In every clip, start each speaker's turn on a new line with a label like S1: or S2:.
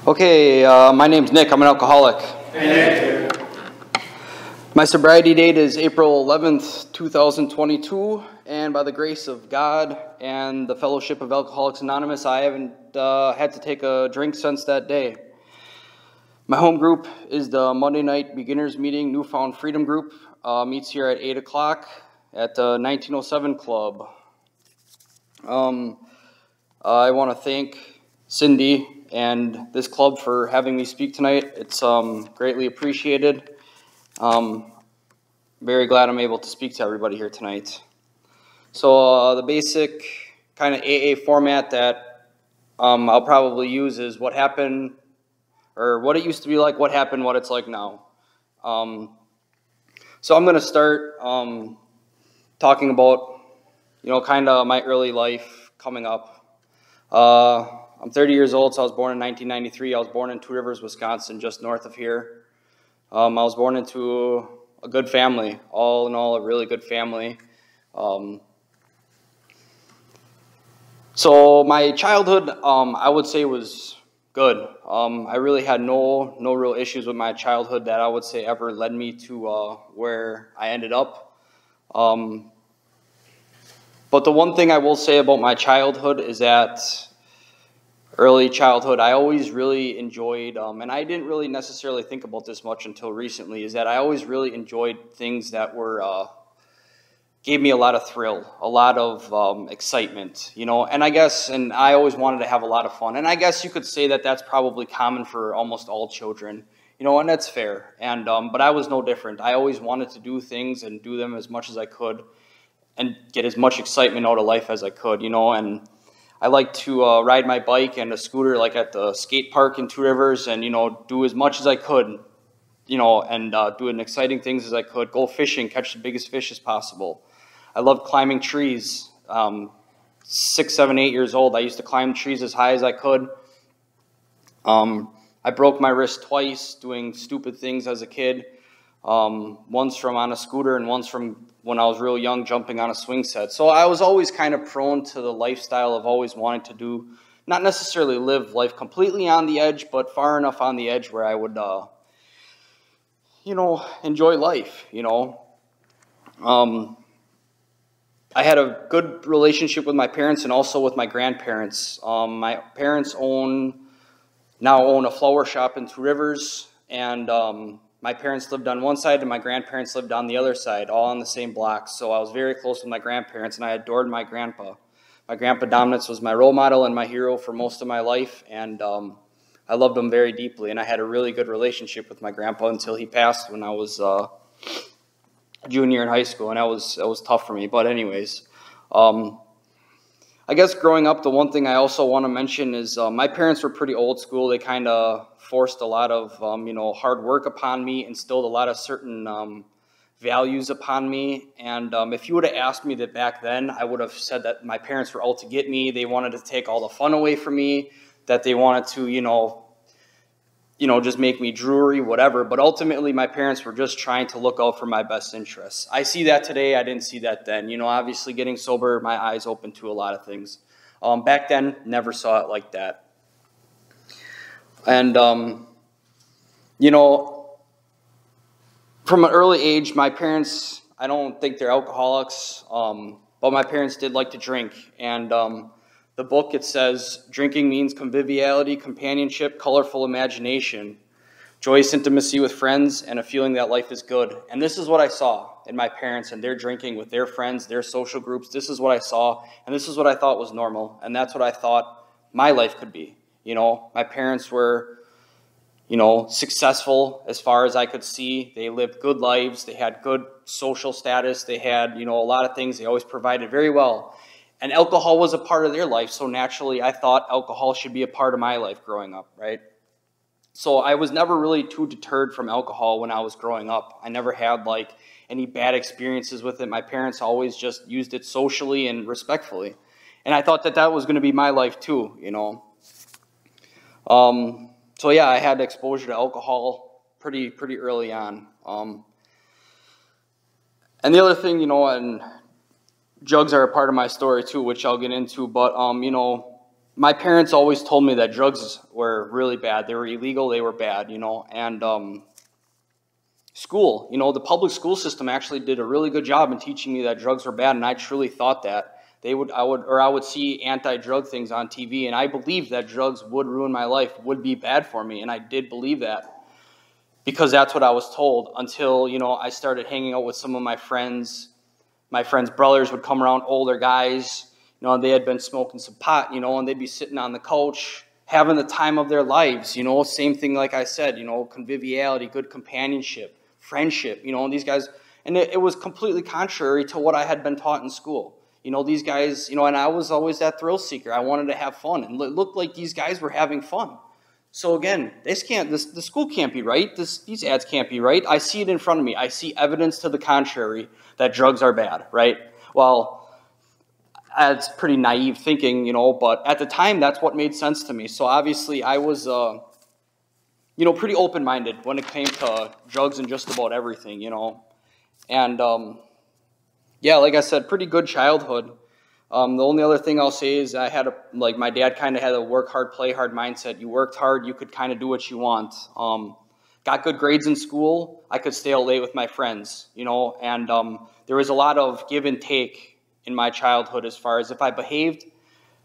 S1: Okay, my name's Nick. I'm an alcoholic.
S2: Hey, Nick.
S1: My sobriety date is April 11th, 2022, and by the grace of God and the Fellowship of Alcoholics Anonymous, I haven't had to take a drink since that day. My home group is the Monday Night Beginners Meeting Newfound Freedom Group. Meets here at 8 o'clock at the 1907 Club. I want to thank Cindy and this club for having me speak tonight. It's greatly appreciated. Very glad I'm able to speak to everybody here tonight. So the basic kind of AA format that I'll probably use is what happened, or what it used to be like, what happened, what it's like now. So I'm going to start talking about, kind of my early life coming up. I'm 30 years old, so I was born in 1993. I was born in Two Rivers, Wisconsin, just north of here. I was born into a good family, all in all, a really good family. So my childhood, I would say, was good. I really had no real issues with my childhood that I would say ever led me to where I ended up. But the one thing I will say about my childhood is that early childhood, I always really enjoyed, and I didn't really necessarily think about this much until recently, is that I always really enjoyed things that were, gave me a lot of thrill, a lot of excitement, and I always wanted to have a lot of fun. And I guess you could say that that's probably common for almost all children, and that's fair. And but I was no different. I always wanted to do things and do them as much as I could and get as much excitement out of life as I could, and I like to ride my bike and a scooter like at the skate park in Two Rivers and, do as much as I could, and do as exciting things as I could. Go fishing, catch the biggest fish as possible. I loved climbing trees. 6, 7, 8 years old, I used to climb trees as high as I could. I broke my wrist twice doing stupid things as a kid. Once from on a scooter and once from when I was real young jumping on a swing set. So I was always kind of prone to the lifestyle of always wanting to do, not necessarily live life completely on the edge, but far enough on the edge where I would, enjoy life, I had a good relationship with my parents and also with my grandparents. My parents now own a flower shop in Two Rivers, and my parents lived on one side and my grandparents lived on the other side, all on the same block. So I was very close with my grandparents, and I adored my grandpa. My grandpa Dominitz was my role model and my hero for most of my life, and I loved him very deeply. And I had a really good relationship with my grandpa until he passed when I was a junior in high school, and that was tough for me. But anyways, I guess growing up, the one thing I also want to mention is my parents were pretty old school. They kind of forced a lot of, hard work upon me, instilled a lot of certain values upon me. And if you would have asked me that back then, I would have said that my parents were out to get me. They wanted to take all the fun away from me, that they wanted to, just make me dreary, whatever. But ultimately, my parents were just trying to look out for my best interests. I see that today. I didn't see that then. Obviously getting sober, my eyes opened to a lot of things. Back then, never saw it like that. And, from an early age, my parents, I don't think they're alcoholics, but my parents did like to drink. And the book, it says, drinking means conviviality, companionship, colorful imagination, joyous intimacy with friends, and a feeling that life is good. And this is what I saw in my parents and their drinking with their friends, their social groups. This is what I saw, and this is what I thought was normal. And that's what I thought my life could be. My parents were, successful as far as I could see. They lived good lives. They had good social status. They had, a lot of things. They always provided very well. And alcohol was a part of their life, so naturally I thought alcohol should be a part of my life growing up, right? So I was never really too deterred from alcohol when I was growing up. I never had, any bad experiences with it. My parents always just used it socially and respectfully. And I thought that was going to be my life too, So yeah, I had exposure to alcohol pretty early on. And the other thing, and drugs are a part of my story too, which I'll get into, but my parents always told me that drugs were really bad. They were illegal, they were bad, and school, the public school system actually did a really good job in teaching me that drugs were bad, and I truly thought that. I would see anti-drug things on TV, and I believed that drugs would ruin my life, would be bad for me, and I did believe that because that's what I was told until, I started hanging out with some of my friends. My friends' brothers would come around, older guys, they had been smoking some pot, and they'd be sitting on the couch having the time of their lives, same thing like I said, conviviality, good companionship, friendship, these guys, and it was completely contrary to what I had been taught in school. These guys, and I was always that thrill seeker. I wanted to have fun, and it looked like these guys were having fun. So again, the school can't be right. These ads can't be right. I see it in front of me. I see evidence to the contrary that drugs are bad, right? Well, that's pretty naive thinking, but at the time, that's what made sense to me. So obviously, I was, pretty open-minded when it came to drugs and just about everything, and yeah, like I said, pretty good childhood. The only other thing I'll say is my dad kind of had a work hard, play hard mindset. You worked hard, you could kind of do what you want. Got good grades in school, I could stay out late with my friends, and there was a lot of give and take in my childhood as far as if I behaved,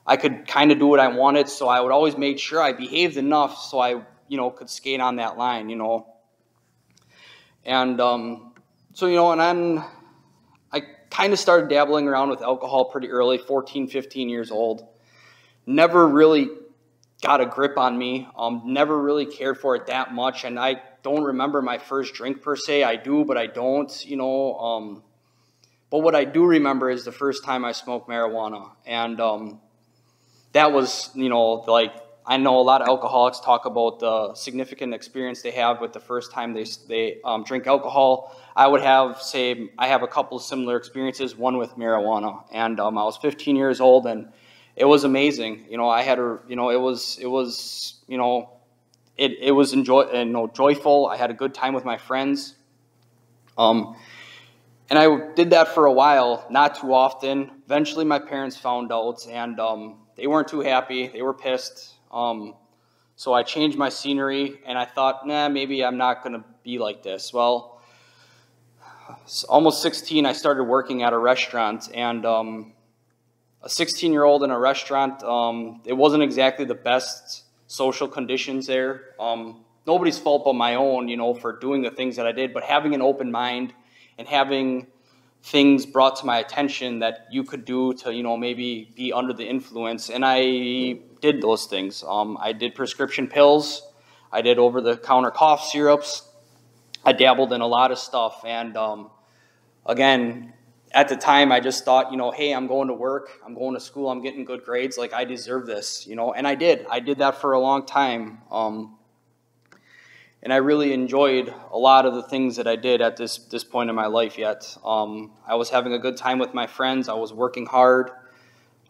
S1: I could kind of do what I wanted, so I would always make sure I behaved enough so I, could skate on that line, and and then I kind of started dabbling around with alcohol pretty early, 14, 15 years old. Never really got a grip on me. Never really cared for it that much, and I don't remember my first drink per se. I do, but I don't, But what I do remember is the first time I smoked marijuana, and that was, I know a lot of alcoholics talk about the significant experience they have with the first time they drink alcohol. I have a couple of similar experiences, one with marijuana, and I was 15 years old, and it was amazing. It was joyful. I had a good time with my friends, and I did that for a while, not too often. Eventually, my parents found out, and they weren't too happy. They were pissed. So I changed my scenery, and I thought, maybe I'm not going to be like this. Well, almost 16, I started working at a restaurant, and a 16-year-old in a restaurant, it wasn't exactly the best social conditions there. Nobody's fault but my own, for doing the things that I did, but having an open mind and having things brought to my attention that you could do to, maybe be under the influence, and I did those things. I did prescription pills. I did over-the-counter cough syrups. I dabbled in a lot of stuff, and again, at the time, I just thought, hey, I'm going to work, I'm going to school, I'm getting good grades, like I deserve this, and I did. I did that for a long time, and I really enjoyed a lot of the things that I did at this point in my life yet. I was having a good time with my friends. I was working hard.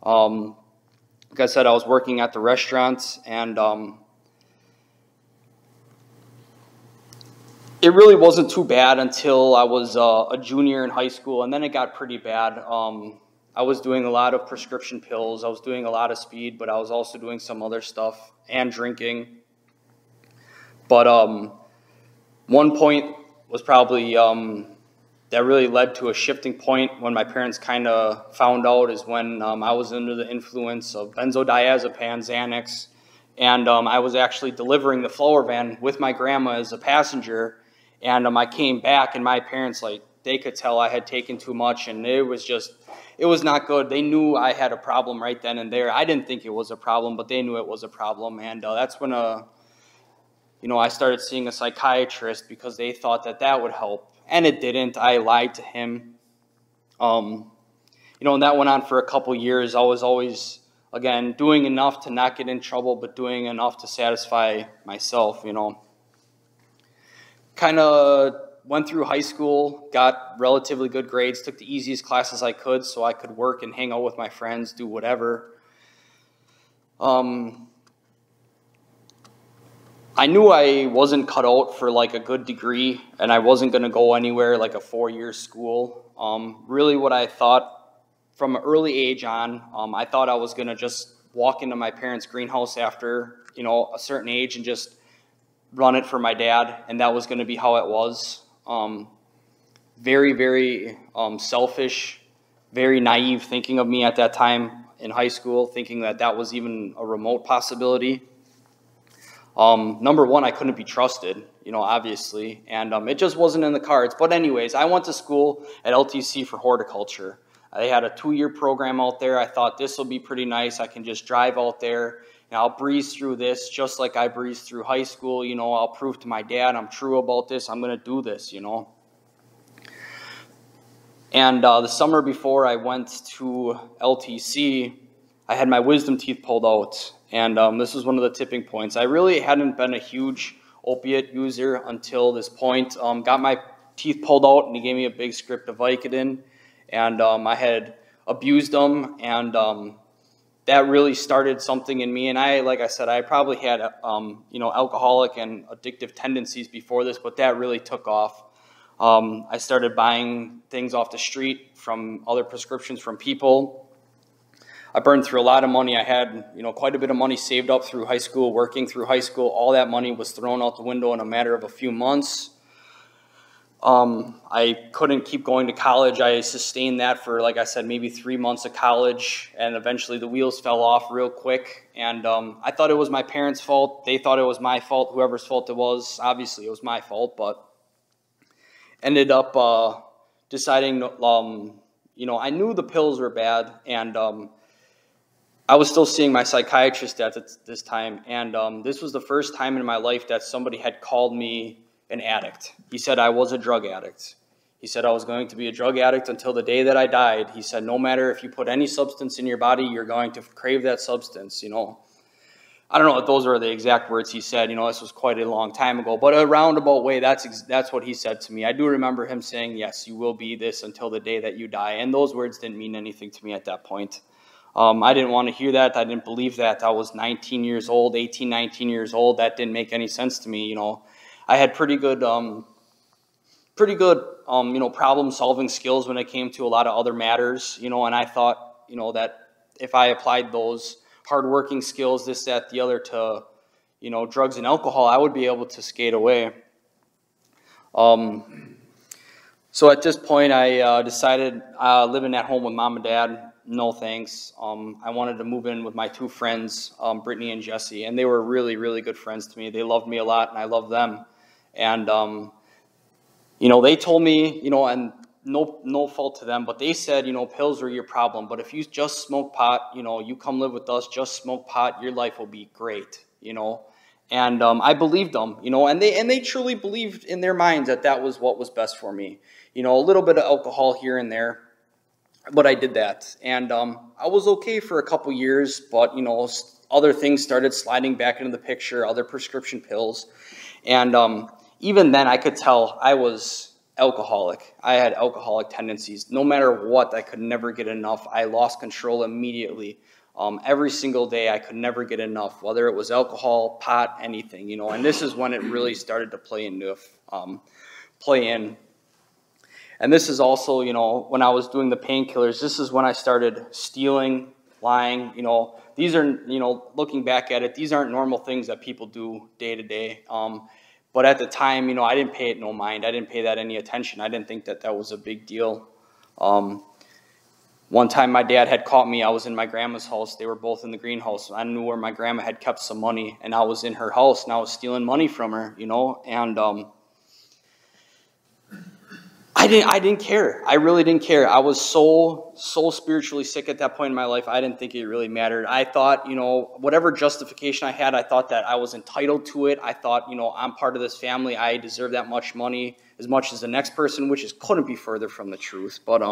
S1: Like I said, I was working at the restaurant, and it really wasn't too bad until I was a junior in high school, and then it got pretty bad. I was doing a lot of prescription pills. I was doing a lot of speed, but I was also doing some other stuff and drinking. But one point was probably that really led to a shifting point when my parents kind of found out is when I was under the influence of benzodiazepine, Xanax, and I was actually delivering the flower van with my grandma as a passenger, and I came back, and my parents, they could tell I had taken too much, and it was not good. They knew I had a problem right then and there. I didn't think it was a problem, but they knew it was a problem, and that's when I started seeing a psychiatrist because they thought that would help, and it didn't. I lied to him. And that went on for a couple years. I was always, again, doing enough to not get in trouble, but doing enough to satisfy myself, Kind of went through high school, got relatively good grades, took the easiest classes I could so I could work and hang out with my friends, do whatever. I knew I wasn't cut out for a good degree, and I wasn't going to go anywhere like a 4-year school. Really what I thought from an early age on, I thought I was going to just walk into my parents' greenhouse after, a certain age and just run it for my dad, and that was going to be how it was. Very, very selfish, very naive thinking of me at that time in high school, thinking that that was even a remote possibility. Number one, I couldn't be trusted, obviously, and it just wasn't in the cards. But anyways, I went to school at LTC for horticulture. They had a 2-year program out there. I thought this will be pretty nice. I can just drive out there, and I'll breeze through this just like I breezed through high school. I'll prove to my dad I'm true about this. I'm going to do this, And the summer before I went to LTC, I had my wisdom teeth pulled out. And this was one of the tipping points. I really hadn't been a huge opiate user until this point. Got my teeth pulled out, and he gave me a big script of Vicodin. And I had abused them, and that really started something in me. And like I said, I probably had, alcoholic and addictive tendencies before this, but that really took off. I started buying things off the street from other prescriptions from people. I burned through a lot of money. I had, quite a bit of money saved up through high school, working through high school. All that money was thrown out the window in a matter of a few months. I couldn't keep going to college. I sustained that for, like I said, maybe 3 months of college, and eventually the wheels fell off real quick. And I thought it was my parents' fault. They thought it was my fault, whoever's fault it was. Obviously, it was my fault, but ended up deciding, I knew the pills were bad, and I was still seeing my psychiatrist at this time, and this was the first time in my life that somebody had called me an addict. He said I was a drug addict. He said I was going to be a drug addict until the day that I died. He said no matter if you put any substance in your body, you're going to crave that substance, I don't know if those are the exact words he said. This was quite a long time ago. But a roundabout way, that's what he said to me. I do remember him saying, yes, you will be this until the day that you die. And those words didn't mean anything to me at that point. I didn't want to hear that. I didn't believe that. I was 19 years old, 18, 19 years old. That didn't make any sense to me. I had pretty good problem-solving skills when it came to a lot of other matters, and I thought, that if I applied those hardworking skills, this, that, the other, to, drugs and alcohol, I would be able to skate away. So at this point, I decided living at home with mom and dad, no thanks. I wanted to move in with my 2 friends, Brittany and Jesse, and they were really, really good friends to me. They loved me a lot, and I loved them. And, they told me, and no fault to them, but they said, pills are your problem. But if you just smoke pot, you come live with us, just smoke pot, your life will be great, And I believed them, and they truly believed in their minds that was what was best for me. A little bit of alcohol here and there, but I did that. And I was okay for a couple years, but, other things started sliding back into the picture, other prescription pills. And even then, I could tell I was alcoholic. I had alcoholic tendencies. No matter what, I could never get enough. I lost control immediately. Every single day, I could never get enough, whether it was alcohol, pot, anything, And this is when it really started to play in. And this is also, when I was doing the painkillers, this is when I started stealing, lying. These are, looking back at it, these aren't normal things that people do day to day. But at the time, I didn't pay it no mind. I didn't pay that any attention. I didn't think that was a big deal. One time my dad had caught me. I was in my grandma's house. They were both in the greenhouse. I knew where my grandma had kept some money, and I was in her house, and I was stealing money from her, and I didn't care. I really didn't care. I was so spiritually sick at that point in my life, I didn't think it really mattered. I thought, whatever justification I had, I thought that I was entitled to it. I thought, I'm part of this family. I deserve that much money as much as the next person, which couldn't be further from the truth. But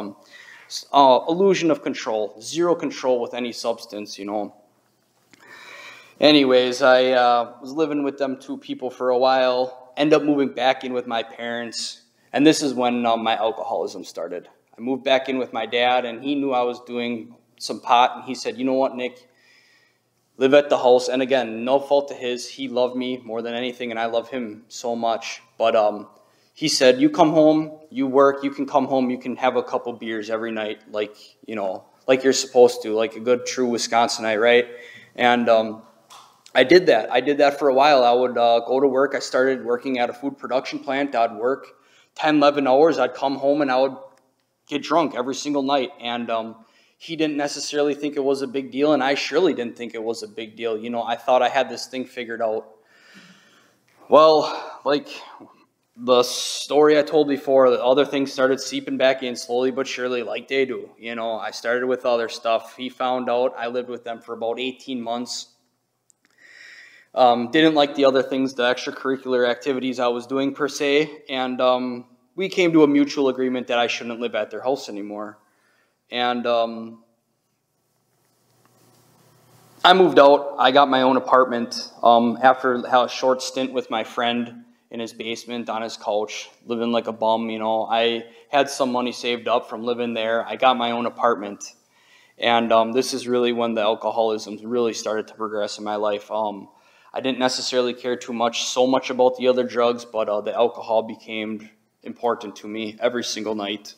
S1: illusion of control, zero control with any substance, Anyways, I was living with them 2 people for a while, end up moving back in with my parents. And this is when my alcoholism started. I moved back in with my dad, and he knew I was doing some pot, and he said, you know what, Nick, live at the house. And again, no fault to his. He loved me more than anything, and I love him so much. But he said, you come home, you work, you can come home, you can have a couple beers every night, like, like you're supposed to, like a good true Wisconsinite, right? And I did that. I did that for a while. I would go to work. I started working at a food production plant. I'd work 10, 11 hours. I'd come home and I would get drunk every single night. And he didn't necessarily think it was a big deal, and I surely didn't think it was a big deal. You know, I thought I had this thing figured out. Well, like the story I told before, the other things started seeping back in slowly but surely, like they do. You know, I started with other stuff. He found out. I lived with them for about 18 months. Didn't like the other things, the extracurricular activities I was doing per se, and we came to a mutual agreement that I shouldn't live at their house anymore. And I moved out. I got my own apartment after a short stint with my friend in his basement on his couch, living like a bum. You know, I had some money saved up from living there. I got my own apartment. And this is really when the alcoholism really started to progress in my life. I didn't necessarily care so much about the other drugs, but the alcohol became important to me every single night.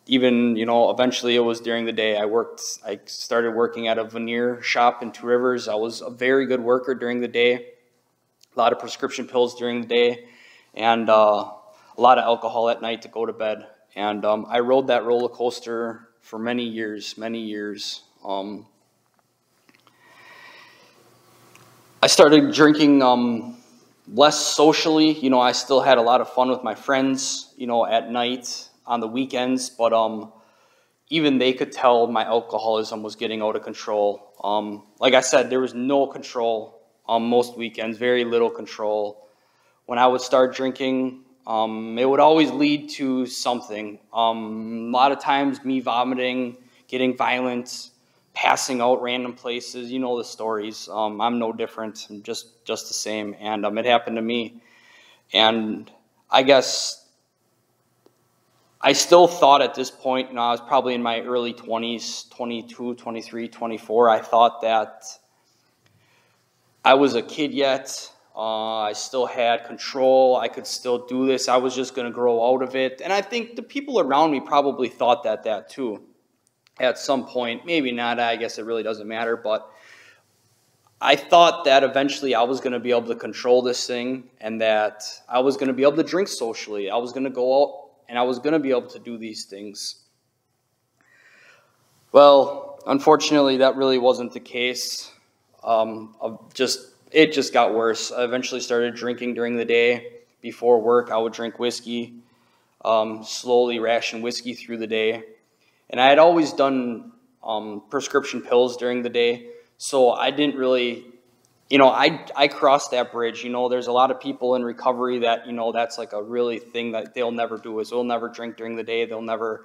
S1: Even, you know, eventually it was during the day. I started working at a veneer shop in Two Rivers. I was a very good worker during the day. A lot of prescription pills during the day, and a lot of alcohol at night to go to bed. And I rode that roller coaster for many years. I started drinking less socially. You know, I still had a lot of fun with my friends, you know, at night, on the weekends, but even they could tell my alcoholism was getting out of control. Like I said, there was no control on most weekends, very little control. When I would start drinking, it would always lead to something. A lot of times me vomiting, getting violent, passing out random places. You know the stories. I'm no different. I'm just the same. And it happened to me. And I guess I still thought at this point, you know, I was probably in my early 20s, 22, 23, 24. I thought that I was a kid yet. I still had control. I could still do this. I was just going to grow out of it. And I think the people around me probably thought that too at some point. Maybe not. I guess it really doesn't matter. But I thought that eventually I was going to be able to control this thing and that I was going to be able to drink socially. I was going to go out and I was going to be able to do these things. Well, unfortunately, that really wasn't the case. It just got worse. I eventually started drinking during the day. Before work, I would drink whiskey, slowly ration whiskey through the day. And I had always done prescription pills during the day, so I didn't really, you know, I crossed that bridge. You know, there's a lot of people in recovery that, you know, that's like a really thing that they'll never do is they'll never drink during the day. They'll never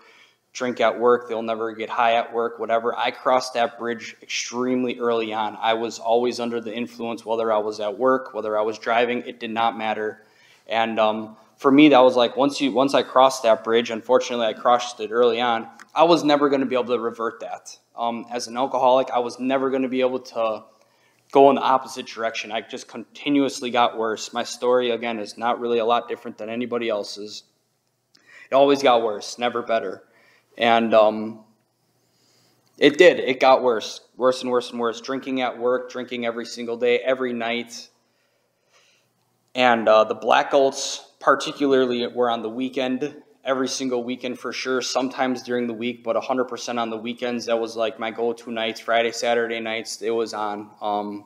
S1: drink at work. They'll never get high at work, whatever. I crossed that bridge extremely early on. I was always under the influence, whether I was at work, whether I was driving, it did not matter. And for me, that was like once I crossed that bridge, unfortunately I crossed it early on, I was never going to be able to revert that. As an alcoholic, I was never going to be able to go in the opposite direction. I just continuously got worse. My story, again, is not really a lot different than anybody else's. It always got worse, never better. And it did. It got worse and worse and worse. Drinking at work, drinking every single day, every night. And the blackouts particularly were on the weekend, every single weekend for sure, sometimes during the week, but 100% on the weekends. That was like my go-to nights, Friday, Saturday nights, it was on.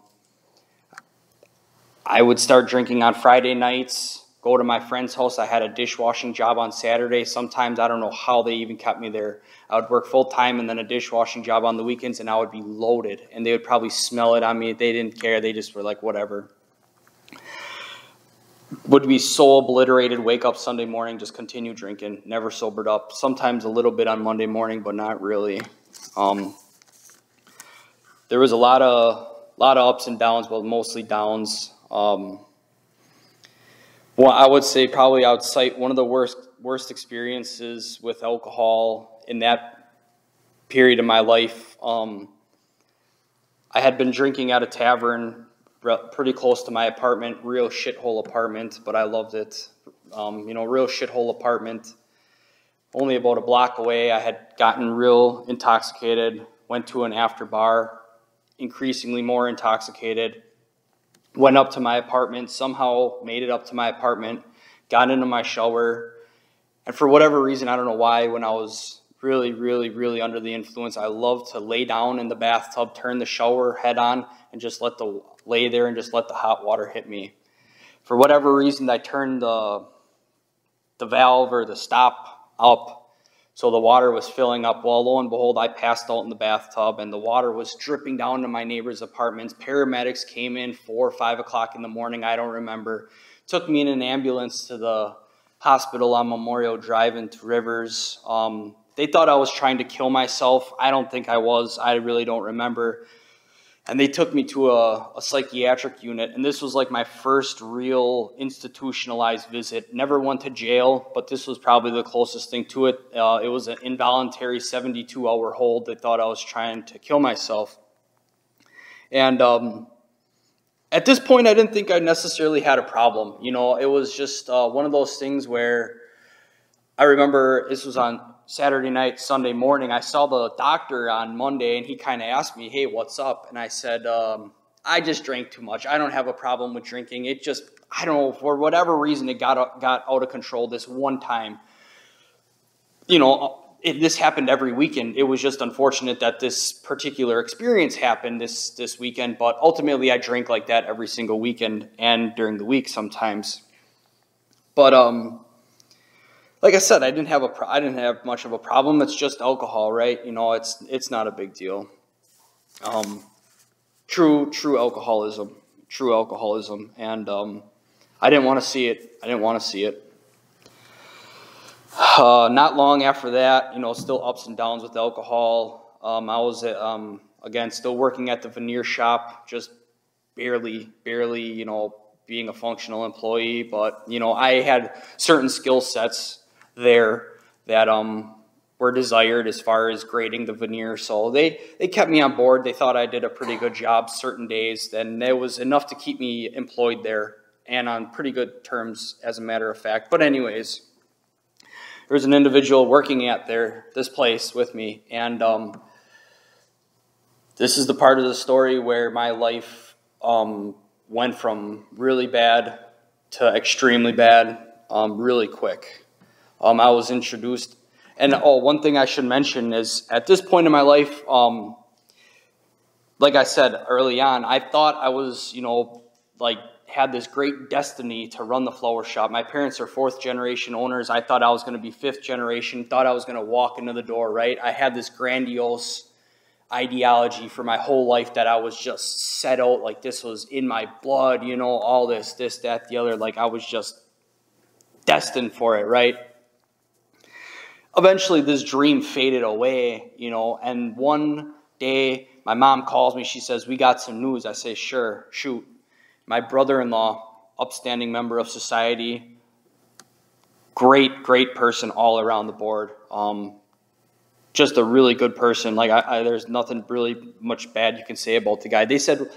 S1: I would start drinking on Friday nights, go to my friend's house. I had a dishwashing job on Saturday. Sometimes I don't know how they even kept me there. I would work full time and then a dishwashing job on the weekends, and I would be loaded. And they would probably smell it on me. They didn't care. They just were like, whatever. Would be so obliterated, wake up Sunday morning, just continue drinking, never sobered up. Sometimes a little bit on Monday morning, but not really. There was a lot of ups and downs, but mostly downs. Well, I would say probably I would cite one of the worst experiences with alcohol in that period of my life. I had been drinking at a tavern pretty close to my apartment, real shithole apartment, but I loved it. Real shithole apartment. only about a block away. I had gotten real intoxicated, went to an after bar, increasingly more intoxicated, went up to my apartment, somehow made it up to my apartment, got into my shower, and for whatever reason, I don't know why, when I was really, really, really under the influence, I love to lay down in the bathtub, turn the shower head on, and just lay there and just let the hot water hit me. For whatever reason, I turned the valve or the stop up, so the water was filling up. Well, lo and behold, I passed out in the bathtub, and the water was dripping down to my neighbor's apartments. Paramedics came in 4 or 5 o'clock in the morning, I don't remember. Took me in an ambulance to the hospital on Memorial Drive in Two Rivers. They thought I was trying to kill myself. I don't think I was. I really don't remember. And they took me to a psychiatric unit, and this was like my first real institutionalized visit. Never went to jail, but this was probably the closest thing to it. It was an involuntary 72-hour hold. They thought I was trying to kill myself. And at this point, I didn't think I necessarily had a problem. You know, it was just one of those things where I remember this was on Saturday night, Sunday morning. I saw the doctor on Monday, and he kind of asked me, hey, what's up? And I said, I just drank too much. I don't have a problem with drinking. It just, I don't know, for whatever reason, it got out of control this one time. You know, this happened every weekend. It was just unfortunate that this particular experience happened this weekend, but ultimately I drank like that every single weekend and during the week sometimes. But, like I said, I didn't have much of a problem. It's just alcohol, right? You know, it's not a big deal. True alcoholism, and I didn't want to see it. Not long after that, you know, still ups and downs with alcohol. I was again still working at the veneer shop, just barely, you know, being a functional employee. But you know, I had certain skill sets there that were desired as far as grading the veneer, so they kept me on board. They thought I did a pretty good job certain days, and it was enough to keep me employed there and on pretty good terms, as a matter of fact. But anyways, there was an individual working at this place with me, and this is the part of the story where my life went from really bad to extremely bad really quick. I was introduced, and one thing I should mention is at this point in my life, like I said early on, I thought I was, you know, like had this great destiny to run the flower shop. My parents are 4th generation owners. I thought I was going to be 5th generation, thought I was going to walk into the door, right? I had this grandiose ideology for my whole life that I was just set out, like this was in my blood, you know, all this, that, the other, like I was just destined for it, right? Eventually, this dream faded away, you know, and one day, my mom calls me. She says, we got some news. I say, sure, shoot. My brother-in-law, upstanding member of society, great person all around the board. Just a really good person. Like, there's nothing really much bad you can say about the guy. They said,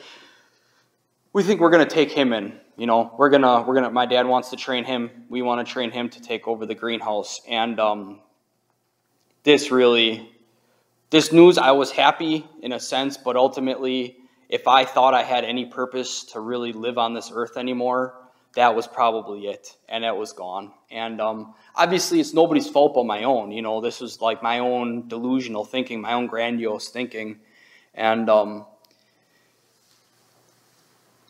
S1: we think we're going to take him in. You know, we're gonna, my dad wants to train him. We want to train him to take over the greenhouse. And, this news, I was happy in a sense, but ultimately, if I thought I had any purpose to really live on this earth anymore, that was probably it, and it was gone. And obviously, it's nobody's fault but my own. You know, this was like my own delusional thinking, my own grandiose thinking. And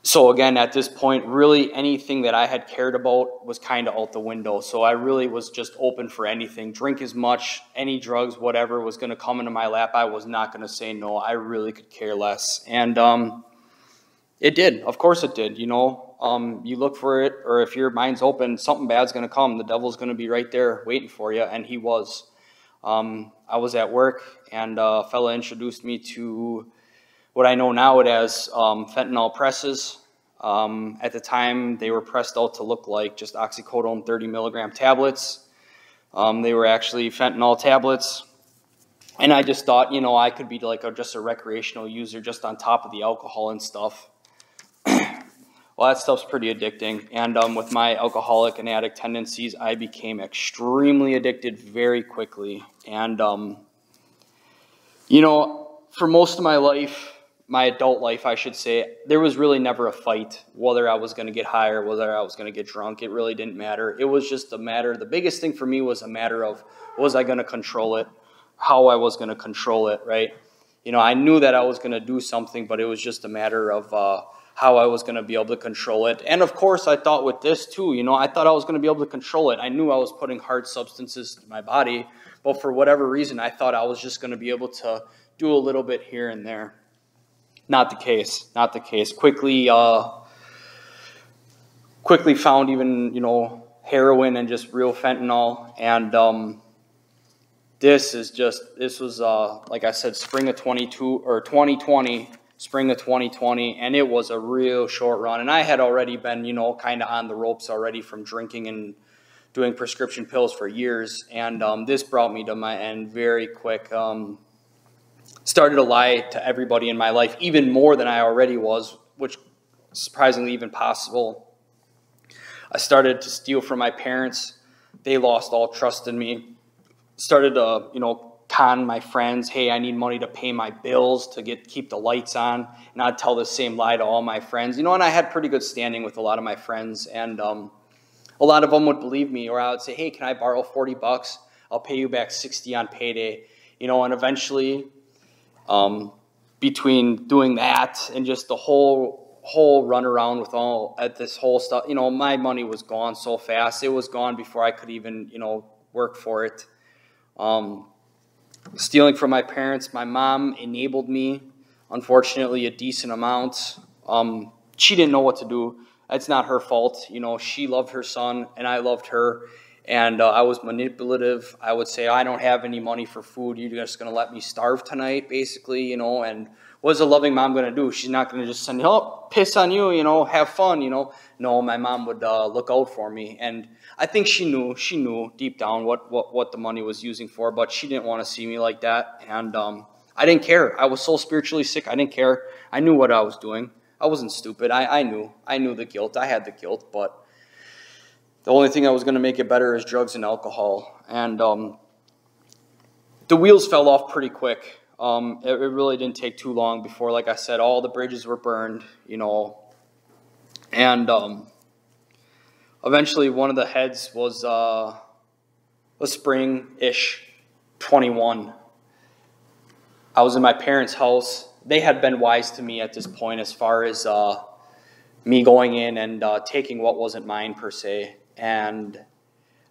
S1: so again, at this point, really anything that I had cared about was kind of out the window. So I really was just open for anything. Drink as much, any drugs, whatever was going to come into my lap, I was not going to say no. I really could care less. And it did. Of course it did. You know, you look for it, or if your mind's open, something bad's going to come. The devil's going to be right there waiting for you, and he was. I was at work, and a fella introduced me to what I know now as fentanyl presses. At the time, they were pressed out to look like just oxycodone 30 milligram tablets. They were actually fentanyl tablets. And I just thought, you know, I could be like just a recreational user just on top of the alcohol and stuff. Well, that stuff's pretty addicting. And with my alcoholic and addict tendencies, I became extremely addicted very quickly. And, you know, for most of my life, my adult life, I should say, there was really never a fight, whether I was going to get high or whether I was going to get drunk. It really didn't matter. It was just a matter, the biggest thing for me was a matter of, was I going to control it, how I was going to control it, right? You know, I knew that I was going to do something, but it was just a matter of how I was going to be able to control it. And of course, I thought with this too, you know, I thought I was going to be able to control it. I knew I was putting hard substances to my body, but for whatever reason, I thought I was just going to be able to do a little bit here and there. Not the case, not the case. Quickly found even, you know, heroin and just real fentanyl. And this was, like I said, spring of 2020, spring of 2020, and it was a real short run. And I had already been, you know, kind of on the ropes already from drinking and doing prescription pills for years. And this brought me to my end very quick. Started to lie to everybody in my life, even more than I already was, which is surprisingly even possible. I started to steal from my parents. They lost all trust in me. Started to, you know, con my friends. Hey, I need money to pay my bills to keep the lights on. And I'd tell the same lie to all my friends. You know, and I had pretty good standing with a lot of my friends. And a lot of them would believe me, or I would say, hey, can I borrow $40? I'll pay you back 60 on payday. You know, and eventually, between doing that and just the whole run around with all at this whole stuff, you know, my money was gone so fast. It was gone before I could even, you know, work for it. Stealing from my parents, my mom enabled me, unfortunately, a decent amount. She didn't know what to do. That's not her fault. You know, she loved her son and I loved her. And I was manipulative. I would say, I don't have any money for food. You're just going to let me starve tonight, basically, you know. And what's a loving mom going to do? She's not going to just send, oh, piss on you, you know, have fun, you know. No, my mom would look out for me. And I think she knew deep down what the money was using for, but she didn't want to see me like that. And I didn't care. I was so spiritually sick. I didn't care. I knew what I was doing. I wasn't stupid. I knew the guilt. I had the guilt, but the only thing that was going to make it better is drugs and alcohol. And the wheels fell off pretty quick. It really didn't take too long before, like I said, all the bridges were burned, you know. And eventually one of the heads was spring-ish 21. I was in my parents' house. They had been wise to me at this point as far as me going in and taking what wasn't mine per se. And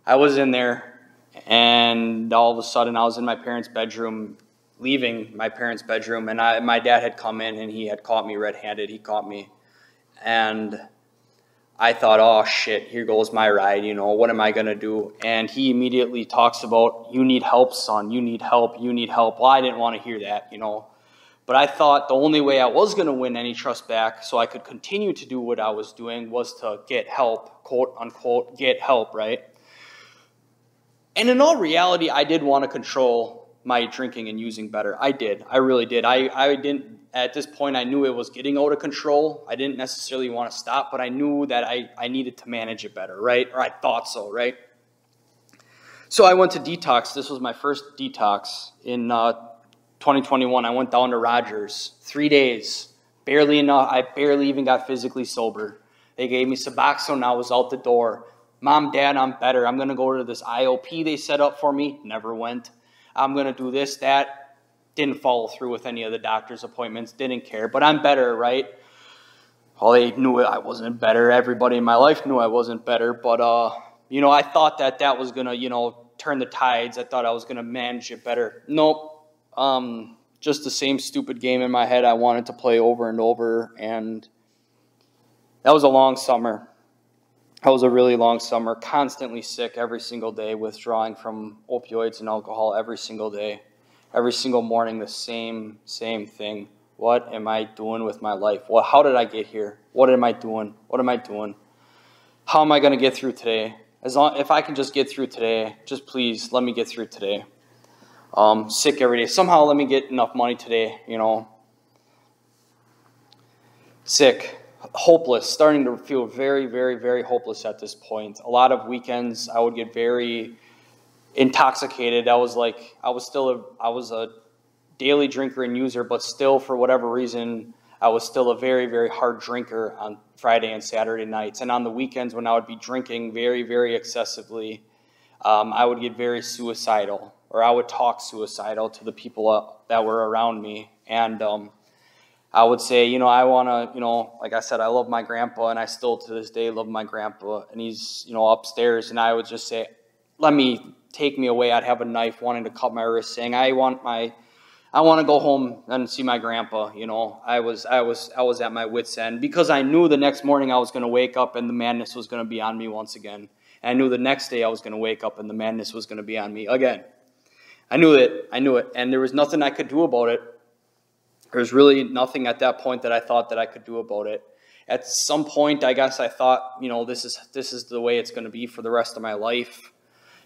S1: I was in there, and all of a sudden I was in my parents' bedroom, leaving my parents' bedroom, and my dad had come in and he had caught me red-handed. He caught me. And I thought, oh, shit, here goes my ride, you know, what am I going to do? And he immediately talks about, you need help, son, you need help, you need help. Well, I didn't want to hear that, you know. But I thought the only way I was going to win any trust back so I could continue to do what I was doing was to get help, quote unquote, get help, right? And in all reality, I did want to control my drinking and using better. I did. I really did. I didn't, at this point, I knew it was getting out of control. I didn't necessarily want to stop, but I knew that I needed to manage it better, right? Or I thought so, right? So I went to detox. This was my first detox in 2021. I went down to Rogers, 3 days, barely enough. I barely even got physically sober. They gave me Suboxone, I was out the door. Mom, Dad, I'm better. I'm going to go to this IOP they set up for me. Never went. I'm going to do this, that. Didn't follow through with any of the doctor's appointments. Didn't care. But I'm better, right? Well, they knew I wasn't better. Everybody in my life knew I wasn't better. But, you know, I thought that was going to, you know, turn the tides. I thought I was going to manage it better. Nope. Just the same stupid game in my head I wanted to play over and over. And that was a long summer. That was a really long summer, constantly sick every single day, withdrawing from opioids and alcohol every single day. Every single morning, the same thing. What am I doing with my life? How did I get here? What am I doing? What am I doing? How am I going to get through today? If I can just get through today, just please let me get through today. Sick every day. Somehow let me get enough money today, you know. Sick. hopeless, starting to feel very, very, very hopeless at this point. A lot of weekends I would get very intoxicated. I was a daily drinker and user, but still, for whatever reason, I was still a very, very hard drinker on Friday and Saturday nights. And on the weekends when I would be drinking very, very excessively, I would get very suicidal, or I would talk suicidal to the people that were around me. And I would say, I want to, like I said, I love my grandpa, and I still to this day love my grandpa, and he's, upstairs, and I would just say, take me away. I'd have a knife wanting to cut my wrist, saying, I want to go home and see my grandpa. I was at my wit's end, because I knew the next morning I was going to wake up and the madness was going to be on me once again. And I knew the next day I was going to wake up and the madness was going to be on me again. I knew it, and there was nothing I could do about it. There was really nothing at that point that I thought that I could do about it. At some point, I guess I thought, this is the way it's going to be for the rest of my life.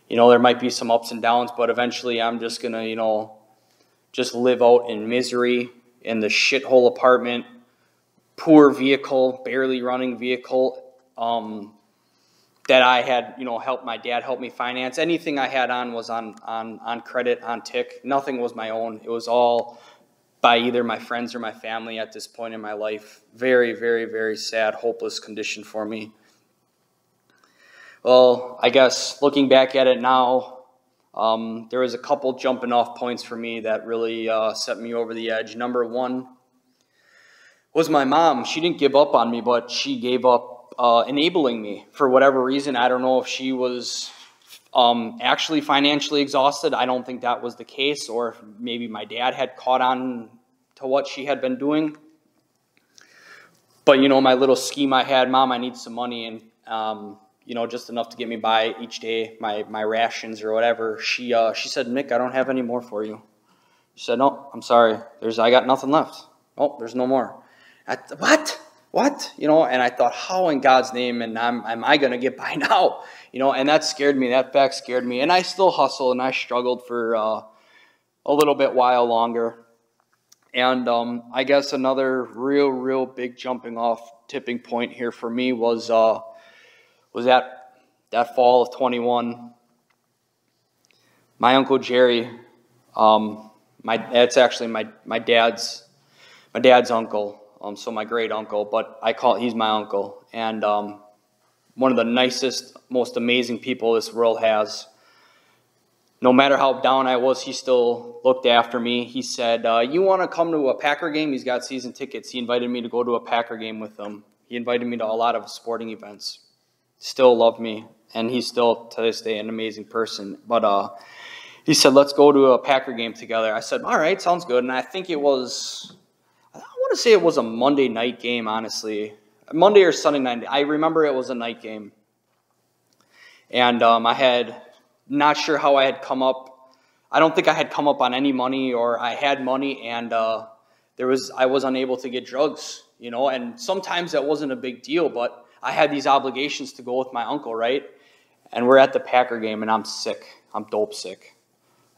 S1: There might be some ups and downs, but eventually I'm just going to, just live out in misery in the shithole apartment, poor vehicle, barely running vehicle, that I had, helped my dad help me finance. Anything I had on was on credit, on tick. Nothing was my own. It was all by either my friends or my family at this point in my life. Very, very, very sad, hopeless condition for me. Well, I guess looking back at it now, there was a couple jumping off points for me that really set me over the edge. Number one was my mom. She didn't give up on me, but she gave up enabling me for whatever reason. I don't know if she was actually financially exhausted. I don't think that was the case, or maybe my dad had caught on to what she had been doing. But, my little scheme I had, Mom, I need some money, and, just enough to get me by each day, my rations or whatever. She said, Mick, I don't have any more for you. She said, no, I'm sorry. I got nothing left. Oh, there's no more. What? And I thought, how in God's name am I going to get by now? And that scared me. That fact scared me. And I still hustled, and I struggled for a little bit while longer. And I guess another real big jumping off tipping point here for me was that fall of 21. My Uncle Jerry, it's actually my dad's uncle. So my great uncle, but he's my uncle, and one of the nicest, most amazing people this world has. No matter how down I was, he still looked after me. He said, you want to come to a Packer game? He's got season tickets. He invited me to go to a Packer game with him. He invited me to a lot of sporting events. Still loved me, and he's still, to this day, an amazing person. But he said, let's go to a Packer game together. I said, all right, sounds good. And I think I want to say it was a Monday night game, honestly. Monday or Sunday night. I remember it was a night game. And not sure how I had come up. I don't think I had come up on any money, or I had money, and I was unable to get drugs, and sometimes that wasn't a big deal, but I had these obligations to go with my uncle, right? And we're at the Packer game, and I'm sick. I'm dope sick.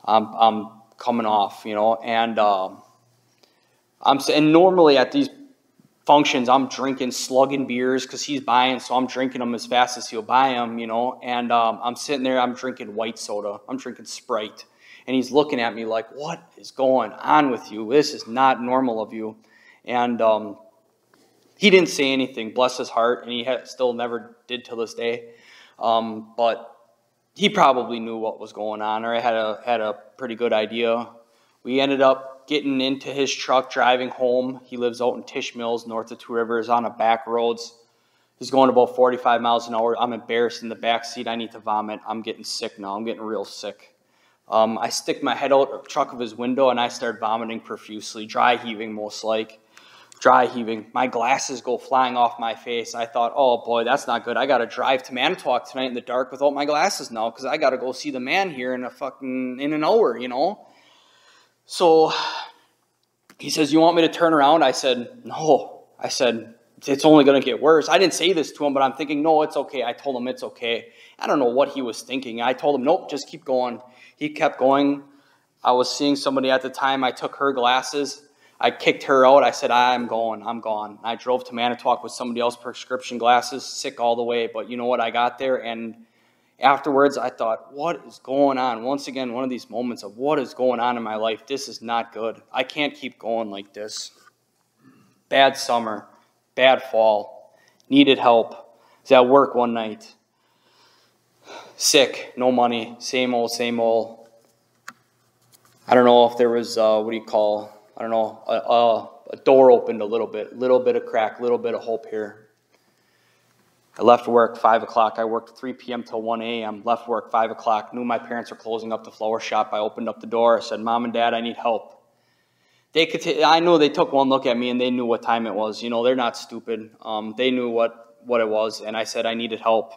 S1: I'm coming off, and and normally at these functions, I'm drinking, slugging beers because he's buying, so I'm drinking them as fast as he'll buy them, and I'm sitting there, I'm drinking white soda, I'm drinking Sprite, and he's looking at me like, what is going on with you? This is not normal of you. And he didn't say anything, bless his heart, and he still never did till this day, but he probably knew what was going on, or had a pretty good idea. We ended up getting into his truck, driving home. He lives out in Tish Mills, north of Two Rivers, on a back roads. He's going about 45 miles an hour. I'm embarrassed in the back seat. I need to vomit. I'm getting sick now. I'm getting real sick. I stick my head out the truck of his window, and I start vomiting profusely, dry heaving most like. Dry heaving. My glasses go flying off my face. I thought, oh boy, that's not good. I got to drive to Manitowoc tonight in the dark without my glasses now, because I got to go see the man here in an hour, So he says, you want me to turn around? I said, no. I said, it's only going to get worse. I didn't say this to him, but I'm thinking, no, it's okay. I told him it's okay. I don't know what he was thinking. I told him, nope, just keep going. He kept going. I was seeing somebody at the time. I took her glasses. I kicked her out. I said, I'm gone. I drove to Manitowoc with somebody else's prescription glasses, sick all the way. But you know what? I got there, and afterwards I thought, what is going on? Once again, one of these moments of what is going on in my life. This is not good. I can't keep going like this. Bad summer, bad fall, needed help. Was at work one night. Sick, no money, same old, same old. I don't know if there was, a door opened a little bit of crack, little bit of hope here. I left work 5 o'clock. I worked 3 p.m. till 1 a.m. Left work 5 o'clock. Knew my parents were closing up the flower shop. I opened up the door. I said, Mom and Dad, I need help. I know they took one look at me and they knew what time it was. You know, they're not stupid. They knew what it was, and I said I needed help.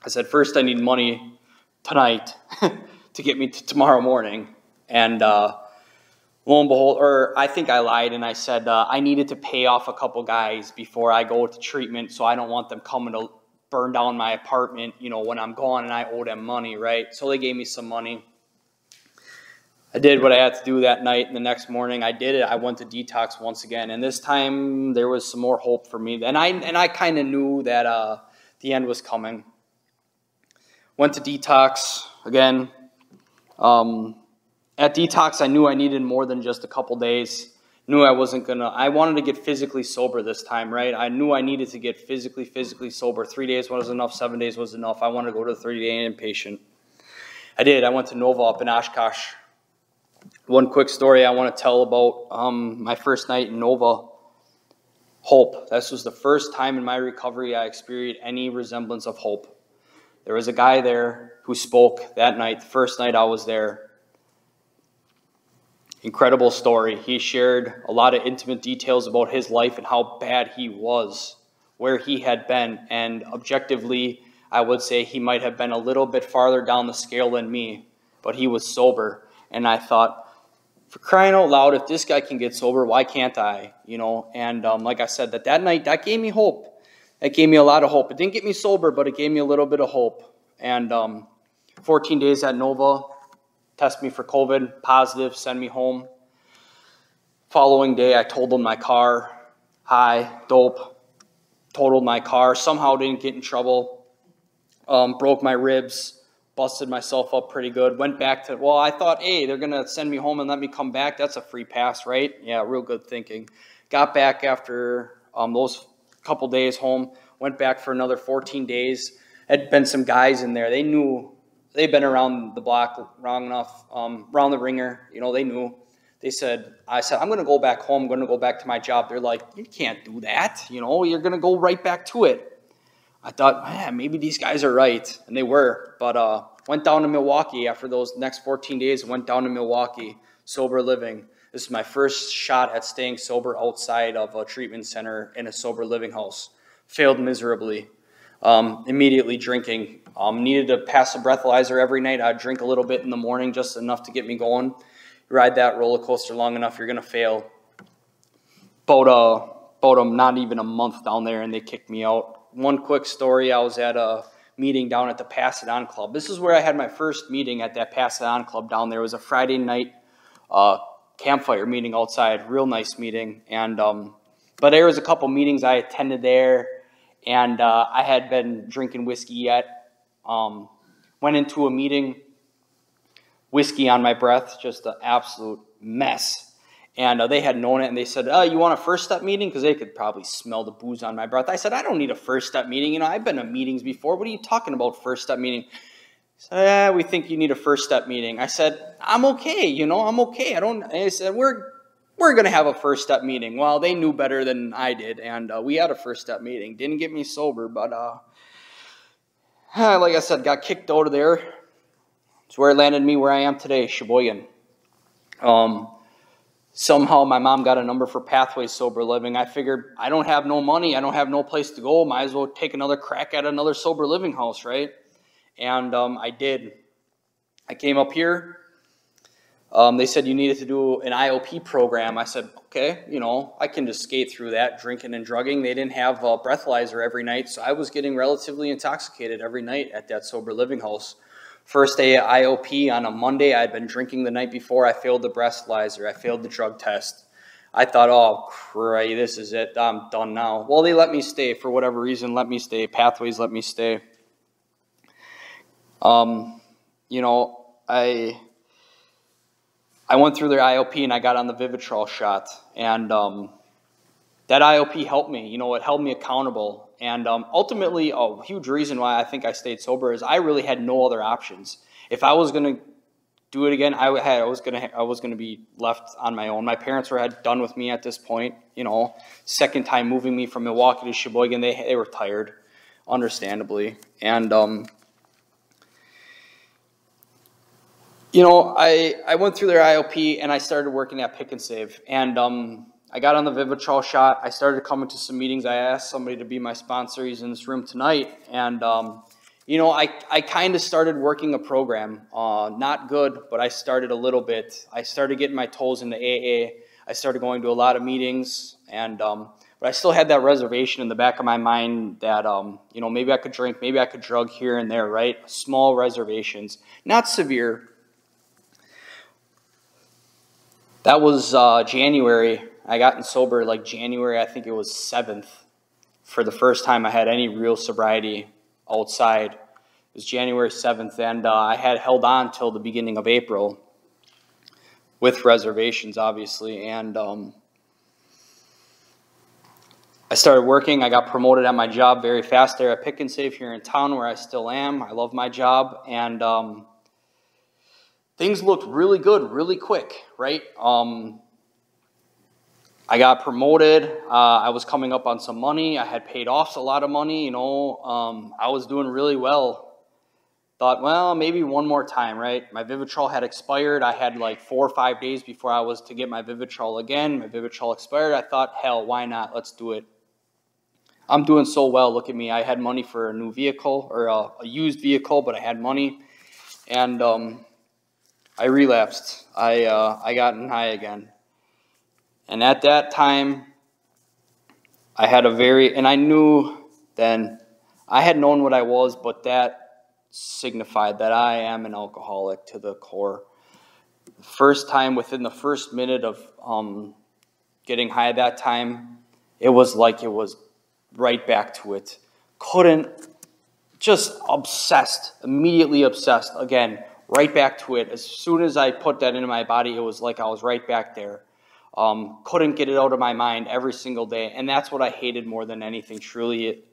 S1: I said, first I need money tonight to get me to tomorrow morning. And lo and behold, or I think I lied and I said I needed to pay off a couple guys before I go to treatment, so I don't want them coming to burn down my apartment, you know, when I'm gone and I owe them money, right? So they gave me some money. I did what I had to do that night, and the next morning I did it. I went to detox once again, and this time there was some more hope for me. And I kind of knew that the end was coming. Went to detox again. At detox, I knew I needed more than just a couple days. Knew I wanted to get physically sober this time, right? I knew I needed to get physically sober. 3 days was enough, 7 days was enough. I wanted to go to the 30-day inpatient. I did. I went to Nova up in Oshkosh. One quick story I want to tell about my first night in Nova. Hope. This was the first time in my recovery I experienced any resemblance of hope. There was a guy there who spoke that night, the first night I was there. Incredible story. He shared a lot of intimate details about his life and how bad he was, where he had been, and objectively, I would say he might have been a little bit farther down the scale than me, but he was sober. And I thought, for crying out loud, if this guy can get sober, why can't I? You know, and like I said, that night, that gave me hope. That gave me a lot of hope. It didn't get me sober, but it gave me a little bit of hope. And 14 days at Nova, test me for COVID, positive, send me home. Following day, I totaled my car, high, dope, totaled my car, somehow didn't get in trouble, broke my ribs, busted myself up pretty good, went back to, well, I thought, hey, they're going to send me home and let me come back. That's a free pass, right? Yeah, real good thinking. Got back after those couple days home, went back for another 14 days. Had been some guys in there. They knew, they'd been around the block long enough, around the ringer, you know, they knew. I said, I'm going to go back home, I'm going to go back to my job. They're like, you can't do that, you know, you're going to go right back to it. I thought, man, maybe these guys are right, and they were. But went down to Milwaukee after those next 14 days, went down to Milwaukee, sober living. This is my first shot at staying sober outside of a treatment center in a sober living house. Failed miserably. Immediately drinking. Needed to pass a breathalyzer every night. I'd drink a little bit in the morning, just enough to get me going. You ride that roller coaster long enough, you're going to fail. About not even a month down there, and they kicked me out. One quick story, I was at a meeting down at the Pass It On Club. This is where I had my first meeting at that Pass It On Club down there. It was a Friday night campfire meeting outside, real nice meeting. And but there was a couple meetings I attended there, and I had been drinking whiskey yet. Went into a meeting, whiskey on my breath, just an absolute mess. And they had known it, and they said, you want a first step meeting? Because they could probably smell the booze on my breath. I said, I don't need a first step meeting. You know, I've been to meetings before. What are you talking about, first step meeting? He said, we think you need a first step meeting. I said, I'm okay, you know, I'm okay. They said, we're going to have a first step meeting. Well, they knew better than I did, and we had a first step meeting. Didn't get me sober, but like I said, got kicked out of there. It's where it landed me where I am today, Sheboygan. Somehow my mom got a number for Pathways Sober Living. I figured I don't have no money. I don't have no place to go. Might as well take another crack at another sober living house, right? And I did. I came up here. They said you needed to do an IOP program. I said, okay, you know, I can just skate through that, drinking and drugging. They didn't have a breathalyzer every night, so I was getting relatively intoxicated every night at that sober living house. First day at IOP on a Monday, I had been drinking the night before. I failed the breathalyzer. I failed the drug test. I thought, oh, cray, this is it. I'm done now. Well, they let me stay for whatever reason. Let me stay. Pathways let me stay. You know, I went through their IOP and I got on the Vivitrol shot. And that IOP helped me. You know, it held me accountable. And ultimately, a huge reason why I think I stayed sober is I really had no other options. If I was going to do it again, I was gonna be left on my own. My parents were done with me at this point. You know, second time moving me from Milwaukee to Sheboygan, they were tired, understandably. And you know, I went through their IOP and I started working at Pick and Save. And I got on the Vivitrol shot. I started coming to some meetings. I asked somebody to be my sponsor. He's in this room tonight. And you know, I kind of started working a program. Not good, but I started a little bit. I started getting my toes into AA. I started going to a lot of meetings, and but I still had that reservation in the back of my mind that, you know, maybe I could drink, maybe I could drug here and there, right? Small reservations, not severe. That was January. I gotten sober like January, I think it was 7th, for the first time I had any real sobriety outside. It was January 7th, and I had held on till the beginning of April with reservations, obviously. And I started working. I got promoted at my job very fast there at Pick and Save here in town, where I still am. I love my job, and things looked really good really quick, right? I got promoted. I was coming up on some money. I had paid off a lot of money, you know. I was doing really well. Thought, well, maybe one more time, right? My Vivitrol had expired. I had like 4 or 5 days before I was to get my Vivitrol again. My Vivitrol expired. I thought, hell, why not? Let's do it. I'm doing so well. Look at me. I had money for a new vehicle, or a used vehicle, but I had money. And I relapsed. I got high again. And at that time, I had and I knew then, I had known what I was, but that signified that I am an alcoholic to the core. First time, within the first minute of getting high that time, it was like it was right back to it. Just obsessed, immediately obsessed. Again, right back to it. As soon as I put that into my body, it was like I was right back there. Couldn't get it out of my mind every single day. And that's what I hated more than anything, truly,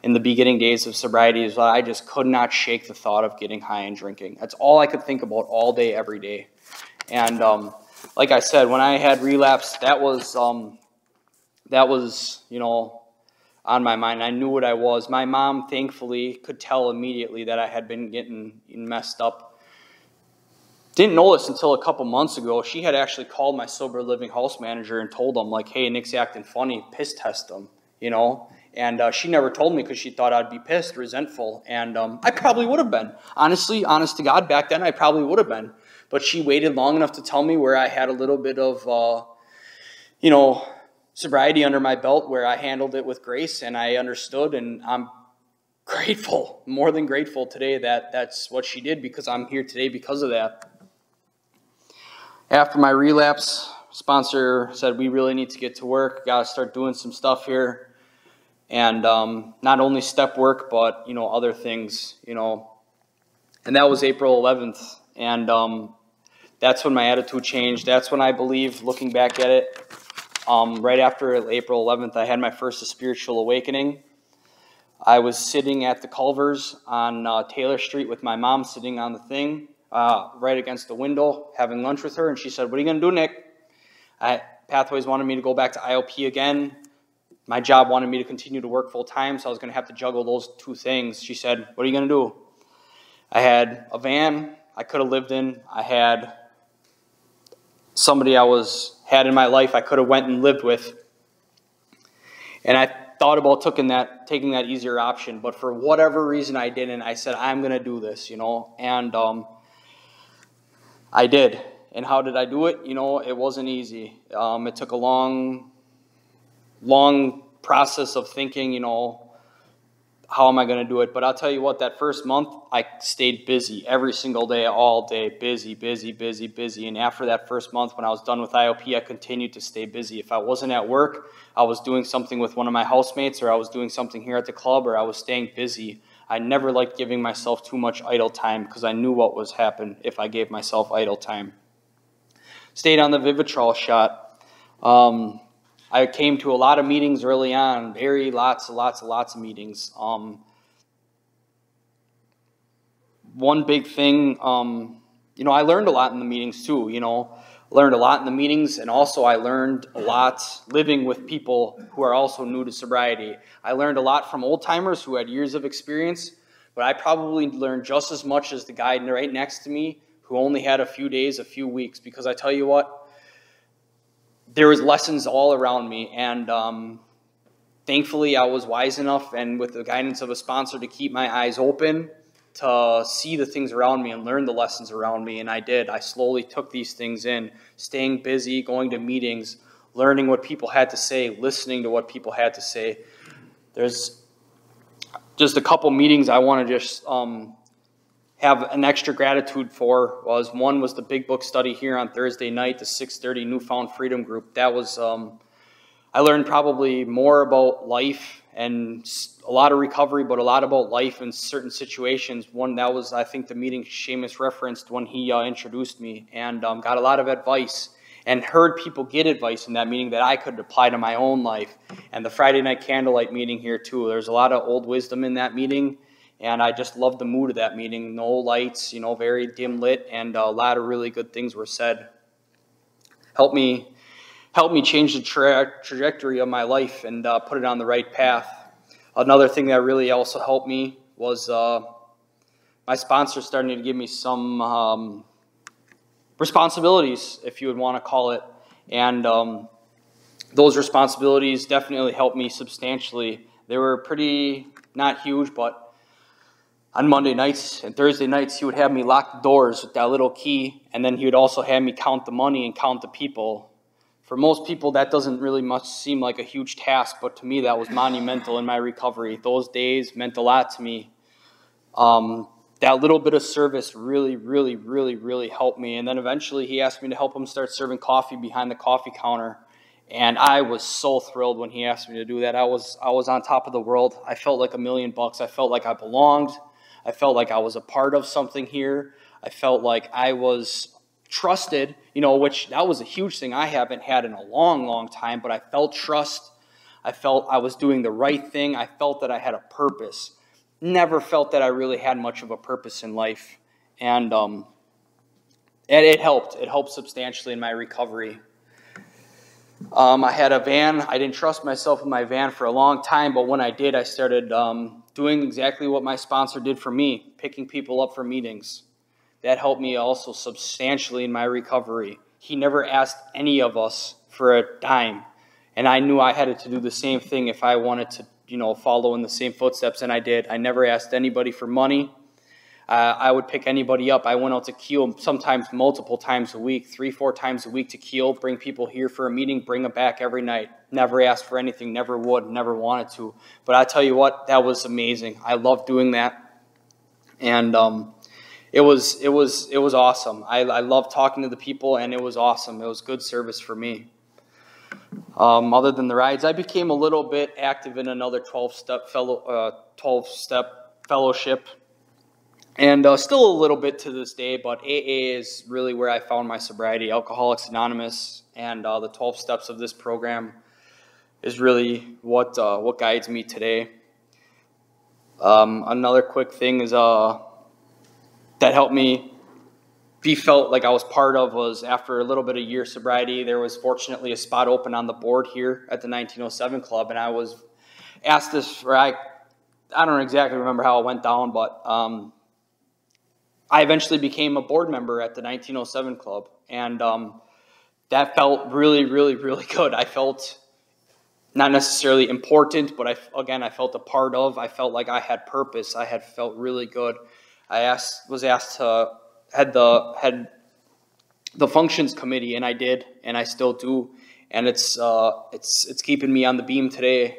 S1: in the beginning days of sobriety, is that I just could not shake the thought of getting high and drinking. That's all I could think about all day, every day. And like I said, when I had relapsed, that was you know, on my mind. I knew what I was. My mom, thankfully, could tell immediately that I had been getting messed up. Didn't know this until a couple months ago. She had actually called my sober living house manager and told him, like, hey, Nick's acting funny, piss test him, you know. And she never told me because she thought I'd be pissed, resentful. And I probably would have been. Honestly, honest to God, back then I probably would have been. But she waited long enough to tell me, where I had a little bit of, you know, sobriety under my belt, where I handled it with grace and I understood. And I'm grateful, more than grateful today that that's what she did, because I'm here today because of that. After my relapse, sponsor said, we really need to get to work. Got to start doing some stuff here. And not only step work, but, you know, other things, you know. And that was April 11th. And that's when my attitude changed. That's when I believe, looking back at it, right after April 11th, I had my first spiritual awakening. I was sitting at the Culvers on Taylor Street with my mom, sitting on the thing. Right against the window, having lunch with her, and she said, what are you going to do, Nick? Pathways wanted me to go back to IOP again. My job wanted me to continue to work full-time, so I was going to have to juggle those two things. She said, what are you going to do? I had a van I could have lived in. I had somebody had in my life I could have went and lived with. And I thought about taking that easier option, but for whatever reason I didn't. I said, I'm going to do this, you know, and I did. And how did I do it? You know, it wasn't easy. It took a long process of thinking, you know, how am I going to do it? But I'll tell you what, that first month, I stayed busy every single day, all day, busy, busy, busy, busy. And after that first month, when I was done with IOP, I continued to stay busy. If I wasn't at work, I was doing something with one of my housemates, or I was doing something here at the club, or I was staying busy. I never liked giving myself too much idle time because I knew what was happen if I gave myself idle time. Stayed on the Vivitrol shot. I came to a lot of meetings early on, lots of meetings. One big thing, I learned a lot in the meetings too, learned a lot in the meetings, and also I learned a lot living with people who are also new to sobriety. I learned a lot from old timers who had years of experience, but I probably learned just as much as the guy right next to me who only had a few days, a few weeks, because I tell you what, there was lessons all around me, and thankfully I was wise enough and with the guidance of a sponsor to keep my eyes open to see the things around me and learn the lessons around me, and I did. I slowly took these things in, staying busy, going to meetings, learning what people had to say, listening to what people had to say. There's just a couple meetings I want to just have an extra gratitude for. One was the Big Book study here on Thursday night, the 6:30 Newfound Freedom group. That was, I learned probably more about life and a lot of recovery, but a lot about life in certain situations. One, that was, I think, the meeting Seamus referenced when he introduced me, and got a lot of advice and heard people get advice in that meeting that I could apply to my own life. And the Friday night candlelight meeting here too, there's a lot of old wisdom in that meeting. And I just loved the mood of that meeting. No lights, very dim lit, and a lot of really good things were said. Helped me change the trajectory of my life and put it on the right path. Another thing that really also helped me was my sponsor starting to give me some responsibilities, if you would want to call it. And those responsibilities definitely helped me substantially. They were pretty, not huge, but on Monday nights and Thursday nights, he would have me lock the doors with that little key, and then he would also have me count the money and count the people. For most people, that doesn't really much seem like a huge task, but to me, that was monumental in my recovery. Those days meant a lot to me. That little bit of service really, really, really, really helped me. And then eventually, he asked me to help him start serving coffee behind the coffee counter. And I was so thrilled when he asked me to do that. I was on top of the world. I felt like $1,000,000. I felt like I belonged. I felt like I was a part of something here. I felt like I was trusted, which that was a huge thing I haven't had in a long, long time, but I felt trust. I felt I was doing the right thing. I felt that I had a purpose. Never felt that I really had much of a purpose in life. And it helped. It helped substantially in my recovery. I had a van. I didn't trust myself in my van for a long time, but when I did, I started doing exactly what my sponsor did for me, picking people up for meetings. That helped me also substantially in my recovery. He never asked any of us for a dime, and I knew I had to do the same thing if I wanted to, follow in the same footsteps, and I did. I never asked anybody for money. I would pick anybody up. I went out to Kiel sometimes multiple times a week, 3-4 times a week to Kiel, bring people here for a meeting, bring them back every night. Never asked for anything, never would, never wanted to. But I tell you what, that was amazing. I loved doing that. And it was awesome. I loved talking to the people, and it was awesome. It was good service for me. Other than the rides, I became a little bit active in another 12-step fellowship. And still a little bit to this day, but AA is really where I found my sobriety. Alcoholics Anonymous and the 12 steps of this program is really what guides me today. Another quick thing is that helped me felt like I was part of was after a little bit of year sobriety, there was fortunately a spot open on the board here at the 1907 Club, and I was asked this, or I don't exactly remember how it went down, but I eventually became a board member at the 1907 Club, and that felt really, really, really good. I felt not necessarily important, but I felt a part of. I felt like I had purpose. I had felt really good. I was asked to head the functions committee, and I did, and I still do, and it's keeping me on the beam today.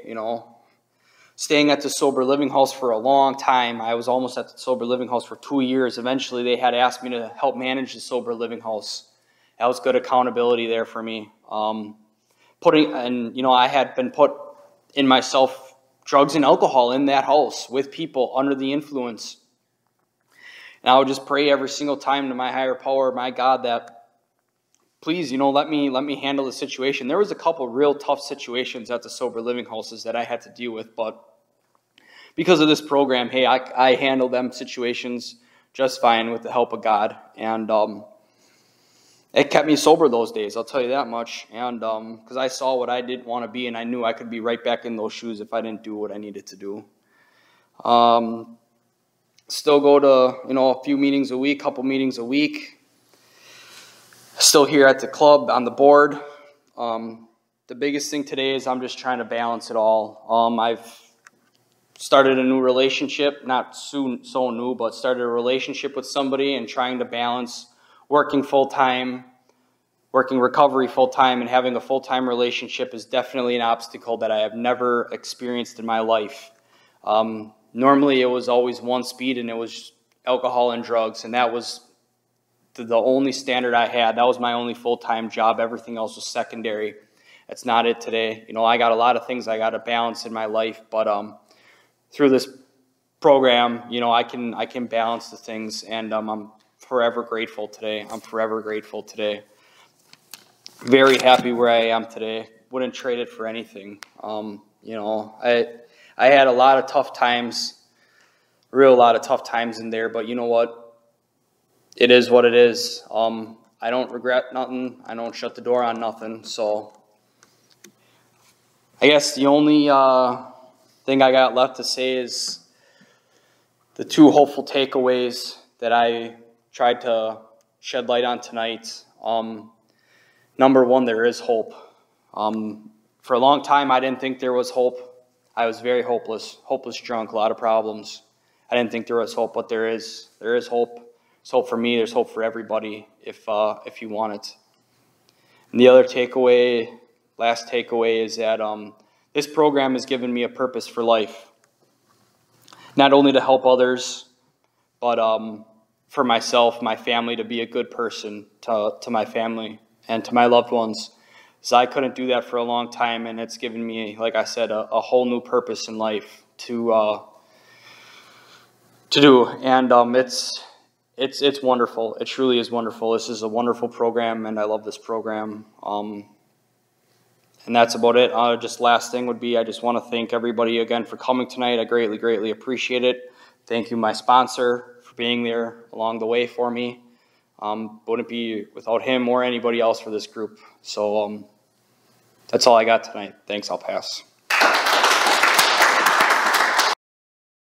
S1: staying at the sober living house for a long time. I was almost at the sober living house for 2 years. Eventually, they had asked me to help manage the sober living house. That was good accountability there for me. I had been put in myself drugs and alcohol in that house with people under the influence. And I would just pray every single time to my higher power, my God, that please, let me handle the situation. There was a couple real tough situations at the sober living houses that I had to deal with, but because of this program, hey, I handled them situations just fine with the help of God, and it kept me sober those days, I'll tell you that much, and because I saw what I didn't want to be, and I knew I could be right back in those shoes if I didn't do what I needed to do. Still go to, a few meetings a week, couple meetings a week. Still here at the club on the board. The biggest thing today is I'm just trying to balance it all. I've started a new relationship, not so new, but started a relationship with somebody and trying to balance working full-time, working recovery full-time, and having a full-time relationship is definitely an obstacle that I have never experienced in my life. Normally it was always one speed, and it was alcohol and drugs, and that was the only standard I had. That was my only full-time job. Everything else was secondary. That's not it today. I got a lot of things I got to balance in my life, but through this program, I can balance the things, and I'm forever grateful today. I'm forever grateful today. Very happy where I am today. Wouldn't trade it for anything. I had a lot of tough times, real lot of tough times in there, but you know what? It is what it is. I don't regret nothing. I don't shut the door on nothing. So I guess the only thing I got left to say is the two hopeful takeaways that I tried to shed light on tonight. Number one, there is hope. For a long time, I didn't think there was hope. I was very hopeless drunk, a lot of problems. I didn't think there was hope, but there is hope. There's hope for me. There's hope for everybody if you want it. And the other takeaway, last takeaway, is that this program has given me a purpose for life. Not only to help others, but for myself, my family, to be a good person to my family and to my loved ones. So I couldn't do that for a long time, and it's given me, like I said, a whole new purpose in life to do. And it's wonderful. It truly is wonderful. This is a wonderful program, and I love this program. And that's about it. Just last thing would be, I just want to thank everybody again for coming tonight. I greatly, greatly appreciate it. Thank you, my sponsor, for being there along the way for me. Wouldn't be without him or anybody else for this group. So that's all I got tonight. Thanks. I'll pass.